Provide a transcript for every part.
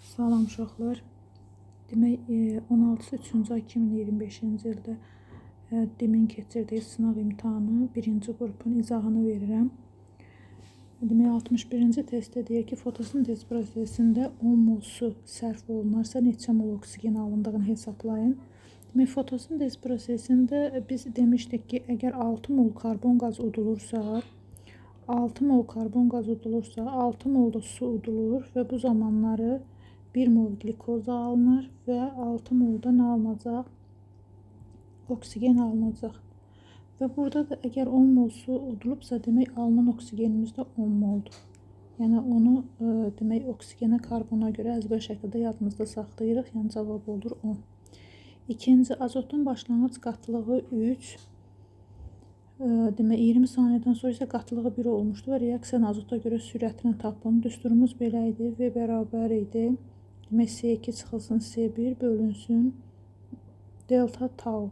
Salam uşaqlar. Demək 16-3-cü ay 2025-ci ildə demin keçirdiyi sınav imtahanı birinci qrupun izahını verirəm. Demək 61-ci testdə deyir ki, fotosintez prosesində 10 mol su sərf olunarsa neçə mol oksigen alındığını hesablayın. Demək fotosintez prosesində biz demişdik ki, əgər 6 mol karbon qaz udulursa, 6 mol karbon qaz udulursa, 6 mol da su udulur və bu zamanları 1 mol glikoz alınır və 6 molda nə alınacaq? Oksigen alınacaq. Və burada da əgər 10 mol su udulubsa, demək alınan oksigenimiz də 10 moldur. Yəni onu demək oksigenə karbona görə əzbər şəkildə yadımızda saxlayırıq. Yəni cavab olur 10. İkinci, azotun başlanğıc qatılığı 3. Demək 20 saniyədən sonra isə qatılığı 1 olmuşdu və reaksiyanın azota görə sürətini tapın. Düsturumuz belə idi. V bərabər idi. Demək C2 çıxılsın C1 bölünsün delta tau.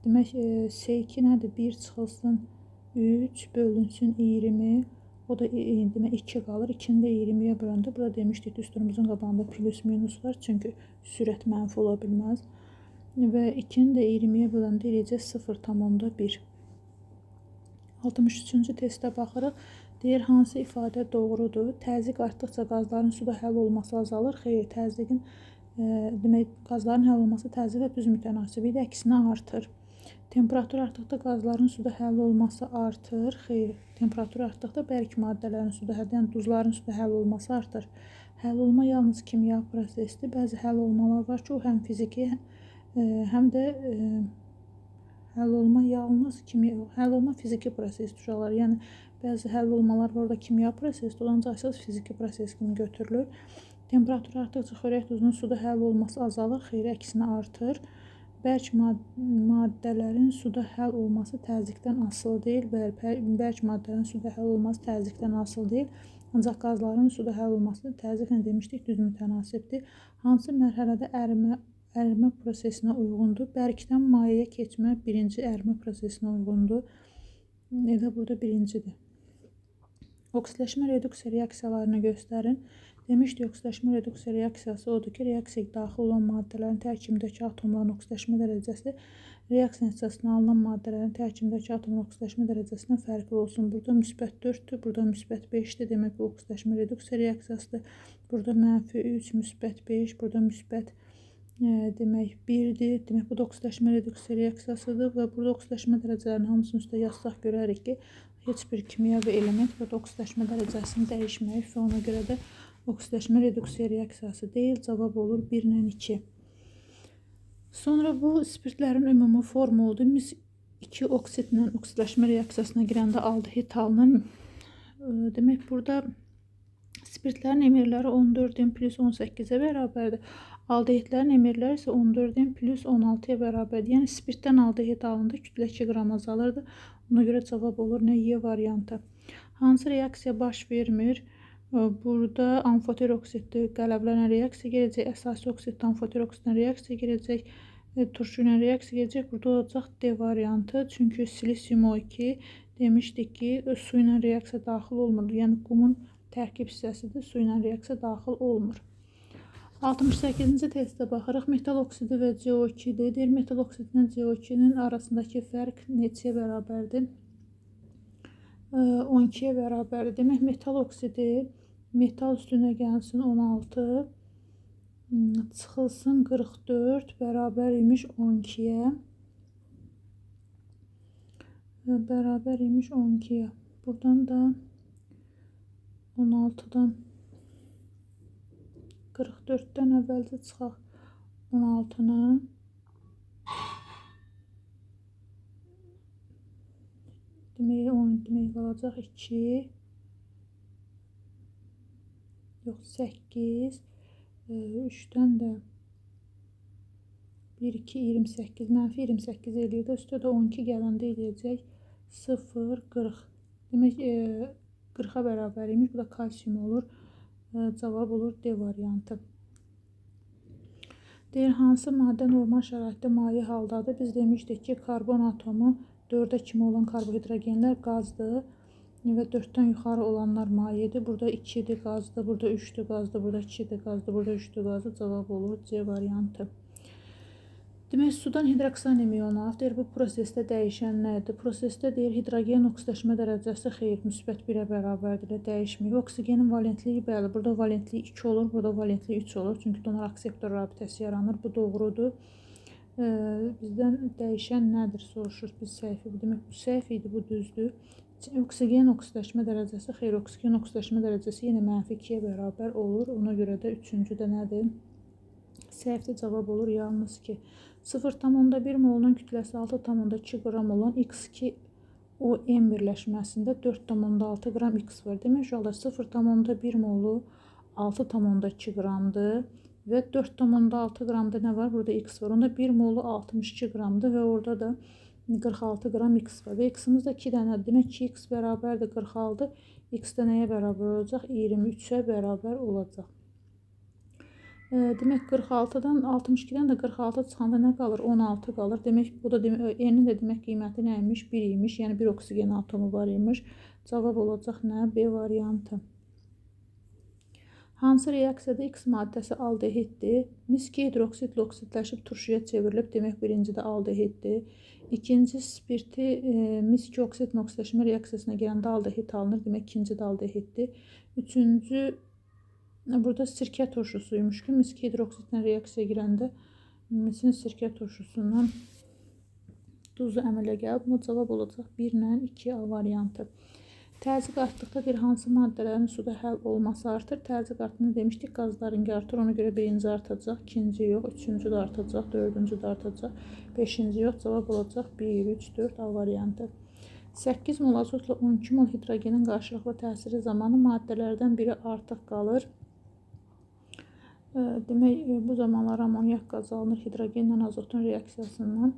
Demək C2 nədir? 1 çıxılsın 3 bölünsün 20. O da demək 2 qalır. 2-ni də 20-yə böləndə burada demişdik düsturumuzun qabağında plus minus var. Çünki sürət mənfi ola bilməz. Və 2-ni də 20-yə böləndə eləyəcək 0,1. 63-cü testə baxırıq. Deyir, hansı ifadə doğrudur? Təzyiq artdıqca qazların suda həll olması azalır. Xeyr, təzyiqin demək qazların həll olması təzyiqlə düz mütənasib idi, əksinə artır. Temperatur artdıqda qazların suda həll olması artır. Xeyr, temperatur artdıqda bərk maddələrin suda həll, yəni duzların suda həll olması artır. Həll olma yalnız kimya prosesdir. Bəzi həll olmalar var ki, o həm fiziki, həm də həll olma yalnız kimya, həll olma fiziki prosesdir uşaqlar. Yəni bəzi həll olmalar var, orada kimya prosesidir, ancaq əsas fiziki proses kimi götürülür. Temperatur artdıqca xörək duzunun suda həll olması azalır, xeyr, əksinə artır. Bərk maddələrin suda həll olması təzyiqdən asılı deyil. Bərk maddələrin suda həll olması təzyiqdən asılı deyil. Ancaq qazların suda həll olması təzyiqlə demişdik, düz mütənasibdir. Hansı mərhələdə ərimə prosesinə uyğundur? Bərkdən mayaya keçmə birinci ərimə prosesinə uyğundur. Elə burada birincidir. Oksidləşmə reduksiya reaksiyalarını göstərin. Demişdik, oksidləşmə reduksiya reaksiyası odur ki, reaksiyaya daxil olan maddələrin tərkibindəki atomların oksidləşmə dərəcəsi reaksiya nəticəsində alınan maddələrin tərkibindəki atomun oksidləşmə dərəcəsindən fərqli olsun. Burada müsbət 4-dür, burada müsbət 5-dir. Demək, bu oksidləşmə reduksiya reaksiyasıdır. Burada -3, müsbət 5, burada müsbət demək 1-dir. Demək, bu da oksidləşmə reduksiya reaksiyasıdır və burada oksidləşmə dərəcələrinin hamısını üstə yazsaq görərik ki, heç bir kimyəvi element burada oksidləşmə dərəcəsini dəyişməyib və ona görə də oksidləşmə reduksiya reaksiyası deyil, cavab olur 1 ilə 2. Sonra bu spirtlərin ümumi formuludur. Mis 2 oksidlə oksidləşmə reaksiyasına girəndə aldehid alınır. Demək, burada spirtlərin emirləri 14-in plus 18-ə bərabərdir. Aldehidlərin emirləri isə 14-in plus 16-ya bərabərdir. Yəni spirtdən aldehid alındı, kütlə 2 qram azalırdı. Ona görə cavab olur nə Y variantı. Hansı reaksiya baş vermir? Burada amfoter oksiddir, qələblənən reaksiya gələcək, əsasi oksiddən amfoter oksiddən reaksiya gələcək, turşu ilə reaksiya gələcək. Burada olacaq D variantı, çünki silisium O2 demişdik ki, su ilə reaksiya daxil olmur. Yəni qumun tərkib hissəsidir, su ilə reaksiya daxil olmur. 68-ci testə baxırıq. Metal oksidi və CO2-dir. Deyir, metal oksidinin CO2-nin arasındakı fərq neçəyə bərabərdir? 12-yə bərabərdir. Demək, metal oksidi metal üstünə gəlsin 16, çıxılsın 44, bərabər imiş 12-yə. Bərabər imiş 12-yə. Buradan da 16-dan 44-dən əvvəlcə çıxaq 16-nı. Demək, 10 demək qalacaq 2. Yox, 8. 3-dən də 1, 2, 28. Mənfi 28 eləyir. Üstə də 12 gələndə eləyəcək 0, 40. Demək, 40-a bərabər imiş. Bu da kalsium olur. Cavab olur D variantı. Deyir, hansı maddə normal şəraitdə maye haldadır? Biz demişdik ki, karbon atomu 4-ə kimi olan karbohidrogenlər qazdır. və 4-dən yuxarı olanlar mayedir. Burada 2-dir qazdır, burada 3-dür qazdır, burada 2-dir qazdır, burada 3-dür qazdır. Cavab olur C variantı. Demək, sudan hidroksan ionat deyir, bu prosesdə dəyişən nədir? Prosesdə deyir, hidrogen oksidləşmə dərəcəsi xeyr, müsbət 1-ə bərabərdir, dəyişmir. Oksigenin valentliyi bəli, burada valentliyi 2 olur, burada valentliyi 3 olur. Çünki donor akseptor rabitəsi yaranır, bu doğrudur. Bizdən dəyişən nədir soruşur, biz səhv. Demək, bu səhv idi, bu düzdür. Oksigen oksidləşmə dərəcəsi xeyr, oksigen oksidləşmə dərəcəsi yenə -2-yə bərabər olur. Ona görə də üçüncüdə nədir? Səhvli cavab olur, yalnız ki 0,1 molunun kütləsi 6,2 qram olan X2ON birləşməsində 4,6 qram X var. Demək, uşaqlar 0,1 molu 6,2 qramdır və 4,6 qramda nə var? Burada X var. Onda 1 molu 62 qramdır və orada da 46 qram X var. Və X-imiz də 2 dənədir. Demək ki, X bərabərdir 46. X də nəyə bərabər olacaq? 23-ə bərabər olacaq. Demək, 46-dan 62-dən də 46 çıxanda nə qalır? 16 qalır. Demək, bu da N-in də demək qiyməti nəymiş? 1 imiş. Yəni, 1 oksigen atomu var imiş. Cavab olacaq nə? B variantı. Hansı reaksiyada X maddəsi aldehiddir? Miski hidroksidlə oksidləşib turşuya çevrilib. Demək, birincidə aldehiddir. İkinci spirti miski oksidlə oksidləşmə reaksiyasına gələndə aldehid alınır. Demək, ikincidə aldehiddir. Üçüncü burada sirkə turşusuymuş ki, miski hidroksidlə reaksiyaya girəndə misin sirkə turşusundan duzu əmələ gəlib. Buna cavab olacaq 1 ilə 2A variantı. Təzyiq artdıqda bir hansı maddələrin suda həll olması artır. Təzyiq artdığında demişdik, qazların artır. Ona görə birinci artacaq, ikinci yox, üçüncü də artacaq, dördüncü də artacaq, beşinci yox. Cavab olacaq 1, 3, 4 A variantı. 8 mol azotla 12 mol hidrogenin qarşılıqlı təsiri zamanı maddələrdən biri artıq qalır. Demək, bu zamanlar amonyak qazı alınır hidrogenlə azotun reaksiyasından.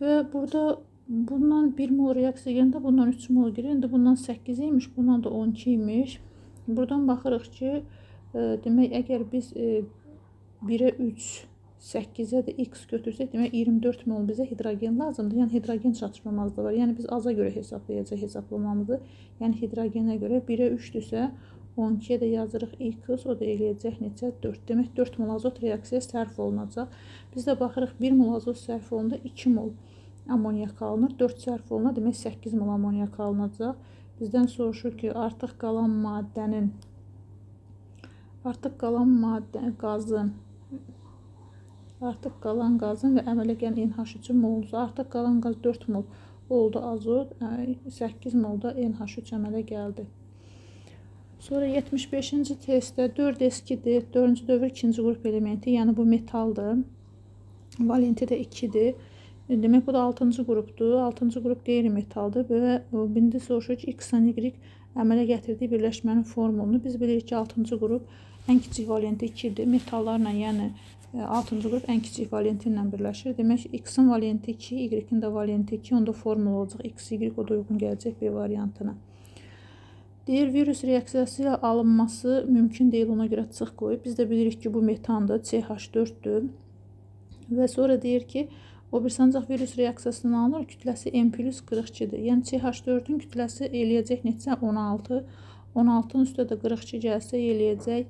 Və burada bundan 1 mol reaksiya gəlində bundan 3 mol girir. İndi bundan 8 imiş, bundan da 12 imiş. Buradan baxırıq ki, demək, əgər biz 1-ə 3, 8-ə də X götürsək, demək 24 mol bizə hidrogen lazımdır. Yəni, hidrogen çatışmamazlığı var. Yəni, biz aza görə hesablayacaq hesablamamızı. Yəni, hidrogenə görə 1-ə 3-dürsə, 12-yə də yazırıq X, o da eləyəcək neçə? 4. Demək, 4 mol azot reaksiyaya sərf olunacaq. Biz də baxırıq, 1 mol azot sərf olunanda 2 mol amonyak alınır. 4 sərf oluna, demək 8 mol amonyak alınacaq. Bizdən soruşur ki, artıq qalan qazın və əmələ gələn NH3 moludursa, artıq qalan qaz 4 mol oldu azot, 8 mol da NH3 əmələ gəldi. Sonra 75-ci testdə 4s2-dir, 4-cü dövr 2-ci qrup elementi, yəni bu metaldır. Valenti də 2-dir. Demək, bu da 6-cı qrupdur. 6-cı qrup qeyri-metaldır və bindi soruşur ki, X-dan Y əmələ gətirdiyi birləşmənin formulunu. Biz bilirik ki, 6-cı qrup ən kiçik valenti 2-dir. Metallarla, yəni 6-cı qrup ən kiçik valenti ilə birləşir. Demək, X-in valenti 2, Y-in də valenti 2, onda formul olacaq. X, Y o da uyğun gələcək B variantına. Deyir, virus reaksiyası ilə alınması mümkün deyil, ona görə çıx qoyub. Biz də bilirik ki, bu metandır, CH4-dür. Və sonra deyir ki, o bir sancaq virus reaksiyasından alınır, kütləsi M+42-dir. Yəni, CH4-ün kütləsi eləyəcək neçə? 16. 16-nın üstə də 42 gəlsə eləyəcək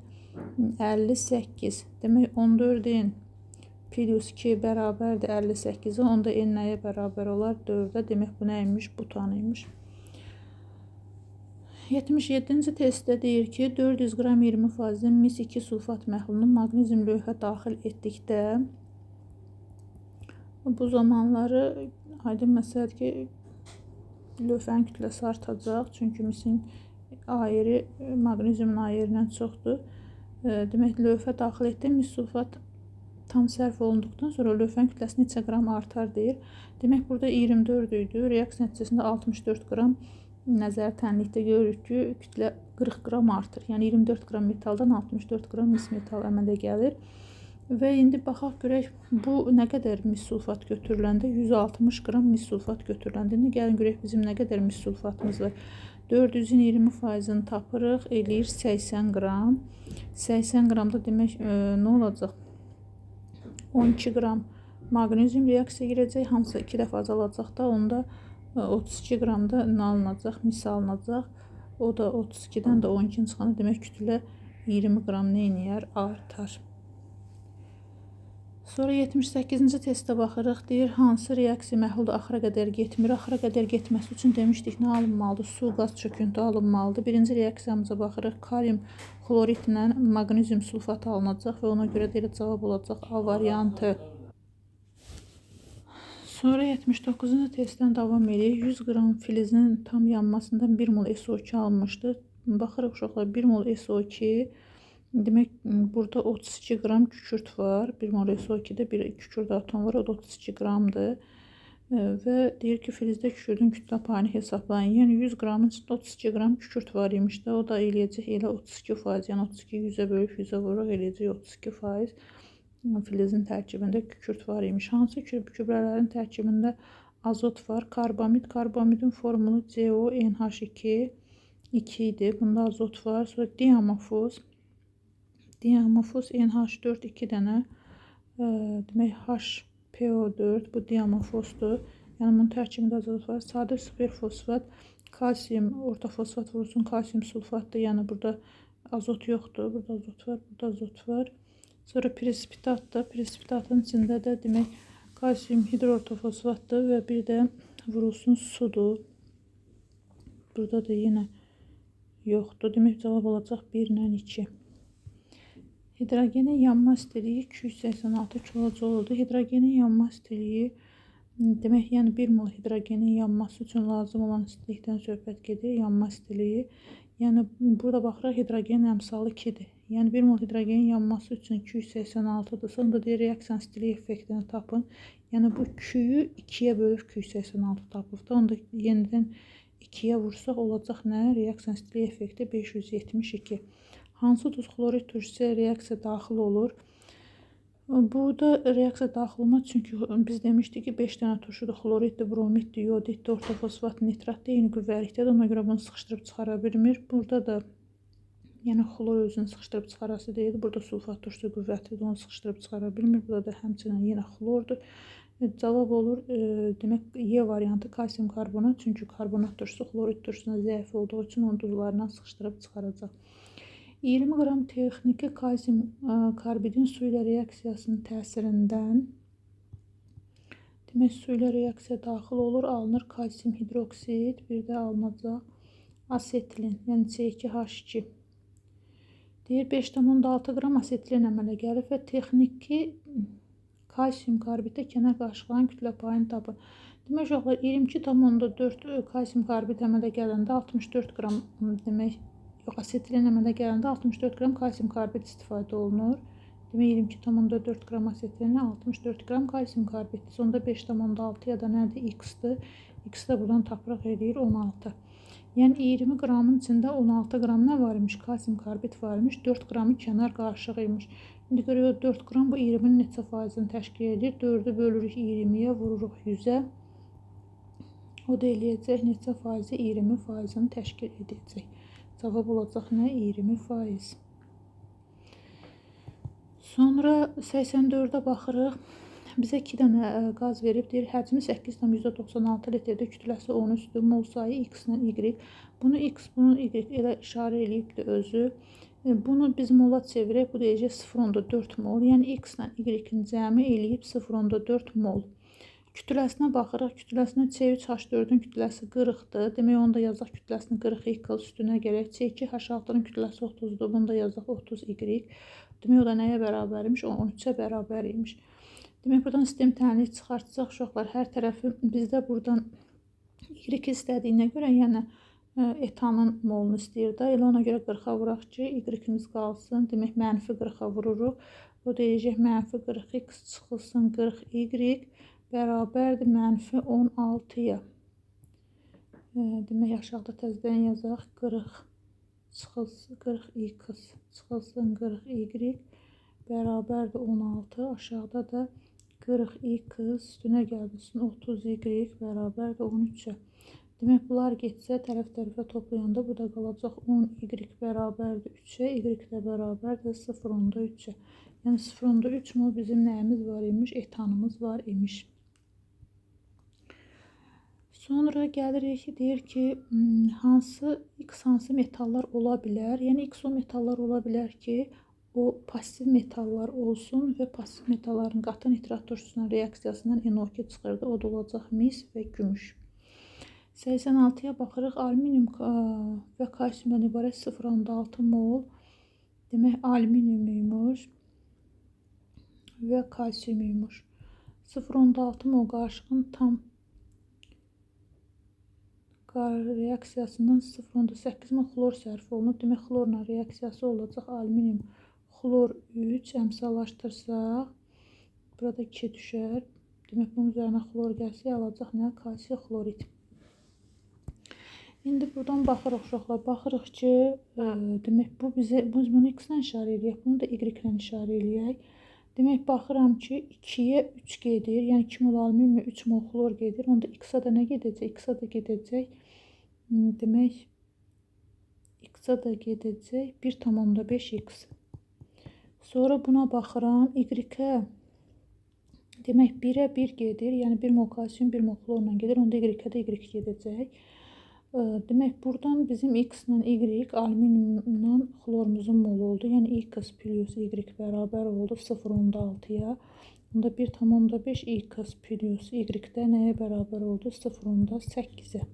58. Demək, 14-in +2 bərabərdir 58-ə. Onda N nəyə bərabər olar? 4-də. Demək, bu nəymiş? Butanıymış. 77-ci testdə deyir ki, 400 qram 20% mis-2 sulfat məhlulunu maqnezium lövhə daxil etdikdə bu zamanları aydın məsələdir ki, lövhənin kütləsi artacaq. Çünki misin ayeri maqneziumun ayerindən çoxdur. Demək, lövhə daxil etdi, mis sulfat tam sərf olunduqdan sonra lövhənin kütləsi neçə qram artar deyir. Demək, burada 24 idi. Reaksiya nəticəsində 64 qram nəzər tənlikdə görürük ki, kütlə 40 qram artır. Yəni 24 qram metaldan 64 qram mis metal əmələ gəlir. Və indi baxaq görək, bu nə qədər mis sulfat götürüləndə? 160 qram mis sulfat götürüləndə. İndi gəlin görək bizim nə qədər mis sulfatımız var. 400-ün 20%-ni tapırıq, eləyir 80 qram. 80 qramda demək nə olacaq? 12 qram maqnezium reaksiya girəcək, hamısı 2 dəfə azalacaq da, onda 32 qram da nə alınacaq, mis alınacaq. O da 32-dən də 12-ni çıxanda demək kütlə 20 qram neyniyər? Artar. Sonra 78-ci testə baxırıq. Deyir, hansı reaksiya məhlulda axıra qədər getmir? Axıra qədər getməsi üçün demişdik, nə alınmalıdır? Su, qaz çöküntü alınmalıdır. Birinci reaksiyamıza baxırıq. Kalium klorit ilə maqnezium sulfatı alınacaq və ona görə deyir, cavab olacaq A variantı. Sonra 79-cu testdən davam edirik. 100 qram filizin tam yanmasından 1 mol SO2 alınmışdı. Baxırıq uşaqlar, 1 mol SO2 demək, burada 32 qram kükürt var. 1 mol SO2-də bir kükürt atom var. O da 32 qramdır. Və deyir ki, filizdə kükürdün kütlə payını hesablayın. Yəni 100 qramın içində 32 qram kükürt var imiş də. O da eləyəcək elə 32%. Yəni 32 100-ə bölüb 100-ə vuruq eləyəcək 32%. Filizin tərkibində kükürt var imiş. Hansı kübrələrin tərkibində azot var? Karbamid. Karbamidin formulu CONH2 2 idi. Bunda azot var. Sonra diamofos. Diamofos NH4 2 dənə. Demək HPO4 bu diamofosdur. Yəni bunun tərkibində azot var. Sadə superfosfat, kalsium, ortofosfat vurulsun, kalsium sulfatdır. Yəni burada azot yoxdur. Burada azot var, burada azot var. Sonra presipitatdır. Presipitatın içində də demək kalsium hidroortofosfatdır və bir də vurulsun sudur. Burada da yenə yoxdur. Demək cavab olacaq 1 ilə 2. Hidrogenin yanma istiliyi 286 kilojouldur. Hidrogenin yanma istiliyi demək, yəni 1 mol hidrogenin yanması üçün lazım olan istilikdən söhbət gedir. Yanma istiliyi. Yəni burada baxırıq, hidrogenin əmsalı 2-dir. Yəni 1 mol hidrogenin yanması üçün 286-dırsa, onda deyir, reaksiya istiliyi effektini tapın. Yəni bu 2-yə 2-yə bölüb 286 tapıb da, onda yenidən 2-yə vursaq olacaq nə? Reaksiya istiliyi effekti 572. Hansı duz xlorid turşusu reaksiya daxil olur? Burada reaksiya daxil olmaq, çünki biz demişdik ki 5 dənə turşudur, xloriddir, bromiddir, yodiddir, ortofosfat, nitratdır, eyni qüvvəlikdədir, ona görə bunu sıxışdırıb çıxara bilmir. Burada da yəni xlor özünü sıxışdırıb çıxarası deyil, burada sulfat turşusu qüvvətlidir, onu sıxışdırıb çıxara bilmir. Burada da həmçinin yenə xlordur. Cavab olur, demək, Y variantı kalsium karbonat, çünki karbonat turşusu xlorid turşusuna zəif olduğu üçün onu duzlarından sıxışdırıb çıxaracaq. 20 qram texniki kalsium karbidin su ilə reaksiyasının təsirindən demək, su ilə reaksiya daxil olur, alınır kalsium hidroksid, bir də alınacaq asetilin, yəni C2H2. Deyir, 5,6 qram asetilin əmələ gəlir və texniki kalsium karbiddə kənar qarışıqların kütlə payını tapın. Demək, uşaqlar, 22,4 kalsium karbid əmələ gələndə 64 qram demək, yox, asetilin əmələ gələndə 64 qram kalsium karbid istifadə olunur. Demək, 22,4 qram asetilinə 64 qram kalsium karbiddir. Sonda 5,6 ya da nədir? X-dir. X də buradan tapırıq eləyir 16. Yəni 20 qramın içində 16 qram nə var imiş? Kalsium karbid var imiş. 4 qramı kənar qarışıq imiş. İndi görüyoruz 4 qram bu 20-nin neçə faizini təşkil edir? 4-ü bölürük 20-yə, vururuq 100-ə. O da eləyəcək neçə faizi? 20 faizini təşkil edəcək. Cavab olacaq nə? 20%. Sonra 84-də baxırıq. Bizə 2 dənə qaz verib, deyir, həcmi 8,96 litrdə, kütləsi 13-dür, mol sayı X ilə Y. Bunu X, bunu Y elə işarə eləyibdir özü. Bunu biz mola çevirək, bu deyəcək 0,4 mol. Yəni X ilə Y-in cəmi eləyib 0,4 mol. Kütləsinə baxırıq. Kütləsinə C3H4-ün kütləsi 40-dır. Demək, onu da yazaq kütləsini 40 Y üstünə gələk. C2H6-nın kütləsi 30-dur. Bunu da yazaq 30 Y. Demək, o da nəyə bərabər imiş? 13-ə bərabər imiş. Demək, buradan sistem tənlik çıxartacaq uşaqlar. Hər tərəfi bizdə buradan Y istədiyinə görə, yəni etanın molunu istəyir da. Elə ona görə 40-a vuraq ki, Y-imiz qalsın. Demək, mənfi 40-a vururuq. O deyəcək mənfi 40X çıxılsın 40Y. Bərabərdir mənfi 16-ya. Demək, aşağıda təzədən yazaq 40 çıxılsın 40X çıxılsın 40Y bərabərdir 16. Aşağıda da 40X üstünə gəlsin 30Y bərabərdir 13-ə. Demək, bunlar getsə tərəf-tərəfə toplayanda bu da qalacaq 10Y bərabərdir 3-ə, Y də bərabərdir 0,3-ə. Yəni 0,3 mol bizim nəyimiz var imiş? Etanımız var imiş. Sonra gəlirik, deyir ki, hansı metallar ola bilər? Yəni X o metallar ola bilər ki, o pasiv metallar olsun və pasiv metalların qatı nitrat turşusunun reaksiyasından NO2 çıxırdı. O da olacaq mis və gümüş. 86-ya baxırıq. Alüminium və kalsiumdan ibarət 0,6 mol. Demək, alüminiumuymuş və kalsiumuymuş. 0,6 mol qarışığın tam reaksiyasından 0,8 mol xlor sərf olunub. Demək, xlorla reaksiyası olacaq. Alüminium, xlor 3 əmsallaşdırsaq, burada 2 düşər. Demək, bunun üzərinə xlor gəlsə, alacaq nə? Kalsium xlorid. İndi buradan baxırıq uşaqlar. Baxırıq ki, demək, biz bunu X-lə işarə eləyək, bunu da Y-lə işarə eləyək. Demək, baxıram ki, 2-yə 3 gedir. Yəni 2 mol alüminium və 3 mol xlor gedir. Onda X-a da nə gedəcək? X-a da gedəcək. Demək, X-a da gedəcək 1,5X. Sonra buna baxıram. Y-ə demək, 1-ə 1 gedir. Yəni 1 mol kalsium, 1 mol xlorla gedir. Onda Y-ə də Y gedəcək. Demək, buradan bizim X-lə Y alüminiumla xlorumuzun molu oldu. Yəni X plus Y bərabər oldu 0,6-ya. Onda 1,5 X plus Y-də nəyə bərabər oldu? 0,8-ə.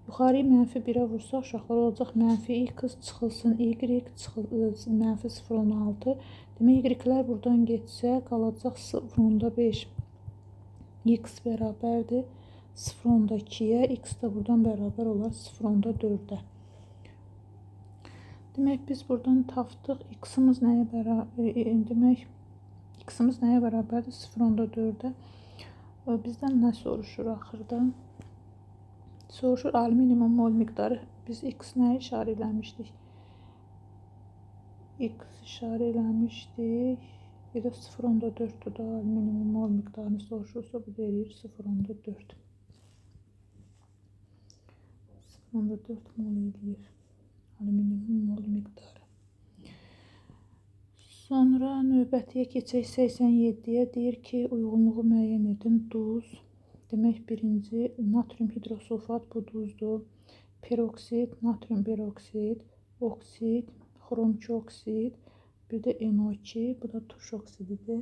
Yuxarıyı -1-ə vursaq, uşaqlar olacaq -X çıxılsın Y mənfi 0,6. Demək, Y-lər buradan getsə, qalacaq 0,5 X bərabərdir 0,2-yə. X da buradan bərabər olar 0,4-ə. Demək, biz buradan tapdıq. X-imiz nəyə bərabər? Demək, X-imiz nəyə bərabərdir? 0,4-ə. Bizdən nə soruşur axırda? Soruşur alüminiumun mol miqdarı. Biz X nəyə işarə eləmişdik? X işarə eləmişdik. Bir də 0,4-dür da alüminiumun mol miqdarını soruşursa, bu deyir 0,4. 0,4 mol eləyir alüminiumun mol miqdarı. Sonra növbətiyə keçək 87-yə. Deyir ki, uyğunluğu müəyyən edin. Duz. Demək, birinci natrium hidrosulfat, bu duzdur. Peroksid, natrium peroksid, oksid, xrom 2 oksid, bir də NO2, bu da turş oksididir.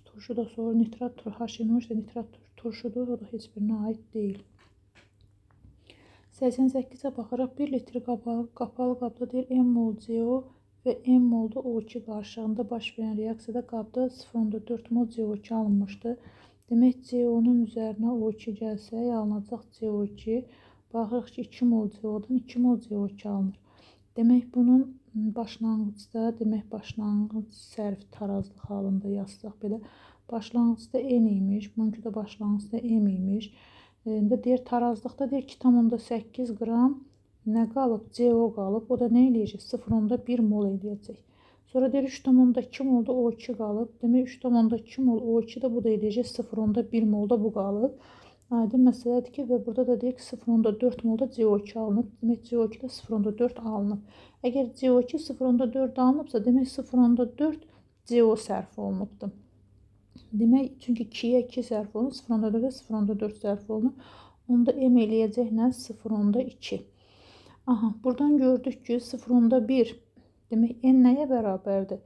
Turşu da sonra nitrat HNO3 nitrat turşudur, o da heç birinə aid deyil. 88-ə baxıraq, 1 litr qapalı qabda deyir M mol CO və M mol da O2 qarışığında baş verən reaksiyada qabda 0,4 mol CO2 alınmışdı. Demək, CO-nun üzərinə O2 gəlsə, alınacaq CO2. Baxırıq ki, 2 mol CO-dan 2 mol CO2 alınır. Demək, bunun başlanğıcda, başlanğıc sərf tarazlıq halında yazsaq belə, başlanğıcda N imiş, bununki də başlanğıcda M imiş. İndi deyir, tarazlıqda deyir 2,8 qram nə qalıb? CO qalıb. O da nə eləyəcək? 0,1 mol eləyəcək. Sonra deyir 3,2 mol da O2 qalıb. Demək, 3,2 mol O2 da bu da eləyəcək 0,1 mol da bu qalıb. Aydın məsələdir ki, və burada da deyir ki, 0,4 mol da CO2 alınıb. Demək, CO2 də 0,4 alınıb. Əgər CO2 0,4 alınıbsa, demək 0,4 CO sərf olunubdur. Demək, çünki 2-yə 2 sərf olunub, 0,4-ə 0,4 sərf olunub. Onda M eləyəcək nə? 0,2. Aha, buradan gördük ki, 0,1. Demək, N nəyə bərabərdir?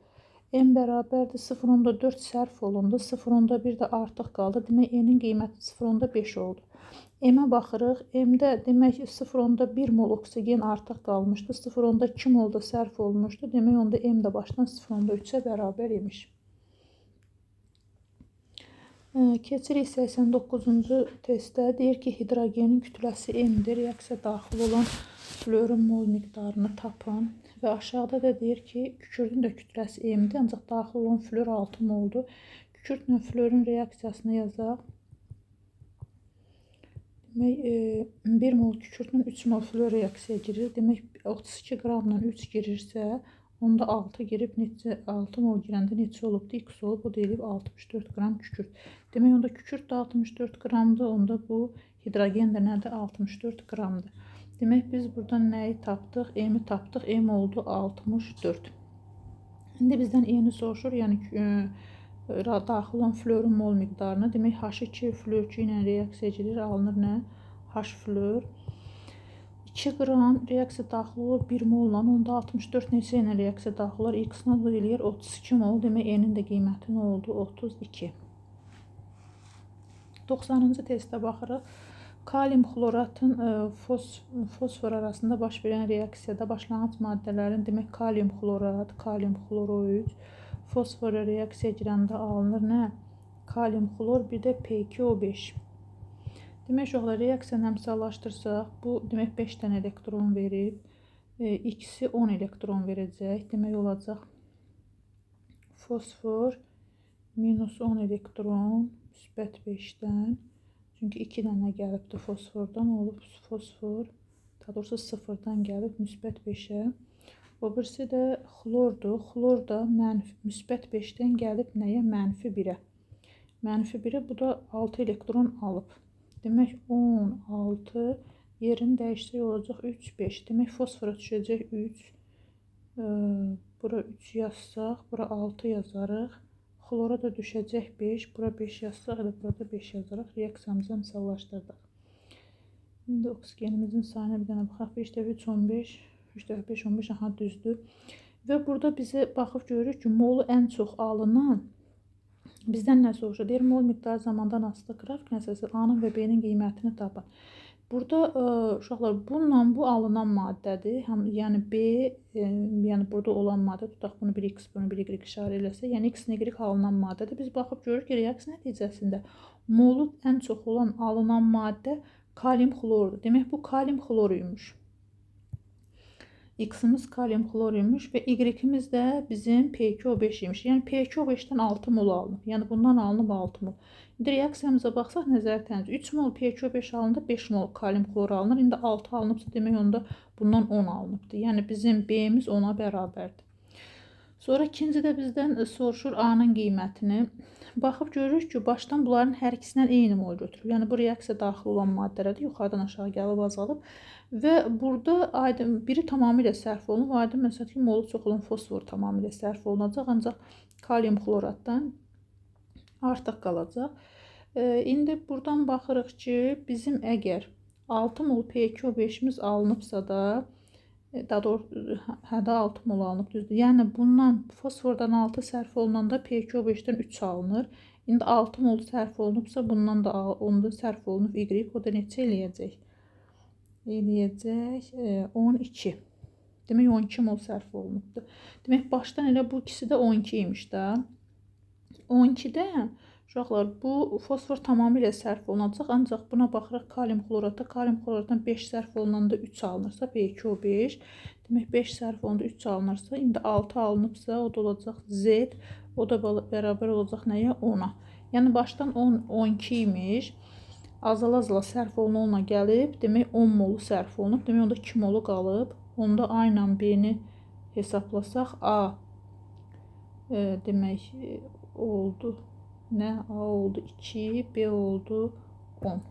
N bərabərdir 0,4 sərf olundu, 0,1 də artıq qaldı. Demək, N-in qiyməti 0,5 oldu. M-ə baxırıq. M-də demək 0,1 mol oksigen artıq qalmışdı, 0,2 mol da sərf olunmuşdu. Demək, onda M də başdan 0,3-ə bərabər imiş. Keçirik 89-cu testdə. Deyir ki, hidrogenin kütləsi M-dir. Reaksiya daxil olan florun mol miqdarını tapın. Və aşağıda da deyir ki, kükürdün də kütləsi M-dir, ancaq daxil olan flor 6 moldur. Kükürdlə florun reaksiyasını yazaq. Demək, 1 mol kükürdlə 3 mol flor reaksiyaya girir. Demək, 32 qramla 3 girirsə, onda 6 girib, 6 mol girəndə neçə olubdur? X olub, o deyilib 64 qram kükürd. Demək, onda kükürd də 64 qramdır, onda bu hidrogen də nədir? 64 qramdır. Demək, biz buradan nəyi tapdıq? M-i tapdıq, M oldu 64. İndi bizdən E-ni soruşur, yəni daxil olan florun mol miqdarını. Demək H2 flor2 ilə reaksiya edilir, alınır nə? H flor. 2 qram reaksiya daxil olur 1 molla, onda 64 neçə ilə reaksiya daxil olur? X-nə eləyir 32 mol. Demək N-in də qiyməti nə oldu? 32. 90-cı testə baxırıq. Kalium xloratın fosfor arasında baş verən reaksiyada başlanğıc maddələrin, demək kalium xlorat, kalium xloroid, fosforla reaksiya girəndə alınır nə? Kalium xlor, bir də P2O5. Demək uşaqlar, reaksiyanı əmsallaşdırsaq, bu demək 5 dənə elektron verib, X-i 10 elektron verəcək. Demək olacaq fosfor minus 10 elektron, müsbət 5-dən. Çünki 2 dənə gəlibdir fosfordan, olub fosfor, daha doğrusu 0-dan gəlib müsbət 5-ə. O birisi də xlordur. Xlor da müsbət 5-dən gəlib nəyə? Mənfi 1-ə. Mənfi 1-ə, bu da 6 elektron alıb. Demək 16 yerini dəyişsək olacaq 3, 5. Demək fosfora düşəcək 3. Bura 3 yazsaq, bura 6 yazarıq. Xlora da düşəcək 5. Bura 5 yazsaq, elə burada 5 yazarıq. Reaksiyamızı əmsallaşdırdıq. İndi oksigenimizin sayına bir dənə baxaq. 5 dəfə 3, 15. 3 dəfə 5, 15. Aha, düzdür. Və burada bizə baxıb görürük ki, molu ən çox alınan bizdən nə soruşur? Deyir, mol miqdarı zamandan asılı qrafik nəticəsi A-nın və B-nin qiymətini tapın. Burada uşaqlar, bununla bu alınan maddədir. Yəni B, yəni burada olan maddə, tutaq bunu 1x, bunu 1y işarə eləsə, yəni x, y alınan maddədir. Biz baxıb görürük ki, reaksiya nəticəsində molu ən çox olan alınan maddə kalium xlordur. Demək, bu kalium xlor imiş. X-imiz kalium xlor imiş və Y-imiz də bizim P2O5 imiş. Yəni P2O5-dən 6 mol alınıb. Yəni bundan alınıb 6 mol. İndi reaksiyamıza baxsaq nəzərətəncə 3 mol P2O5 alındı, 5 mol kalium xlor alınır. İndi 6 alınıbsa demək onda bundan 10 alınıbdır. Yəni bizim B-miz 10-a bərabərdir. Sonra ikinci də bizdən soruşur A-nın qiymətini. Baxıb görürük ki, başdan bunların hər ikisindən eyni mol götürüb. Yəni bu reaksiya daxil olan maddələrdir. Yuxarıdan aşağı gəlib azalıb. Və burada biri tamamilə sərf olunub. Aydın məsələn ki, molu çox olan fosfor tamamilə sərf olunacaq. Ancaq kalium xloratdan artıq qalacaq. İndi buradan baxırıq ki, bizim əgər 6 mol P2O5-imiz alınıbsa da, daha doğrusu hədə 6 mol alınıb, düzdür. Yəni bundan fosfordan 6 sərf olunanda P2O5-dən 3 alınır. İndi 6 mol sərf olunubsa bundan da onda sərf olunub Y, o da neçə eləyəcək? Eləyəcək 12. Demək 12 mol sərf olunubdur. Demək başdan elə bu ikisi də 12 imiş də. 12-də uşaqlar, bu fosfor tamamilə sərf olunacaq. Ancaq buna baxırıq kalium xlorata. Kalium xloratdan 5 sərf olunanda 3 alınırsa P2O5. Demək 5 sərf olunanda 3 alınırsa, indi 6 alınıbsa o da olacaq Z. O da bərabər olacaq nəyə? 10-a. Yəni başdan 12 imiş. Azala-azala sərf olunana gəlib. Demək 10 molu sərf olunub. Demək onda 2 molu qalıb. Onda A ilə B-ni hesablasaq A demək oldu. Nə? A oldu 2, B oldu 10.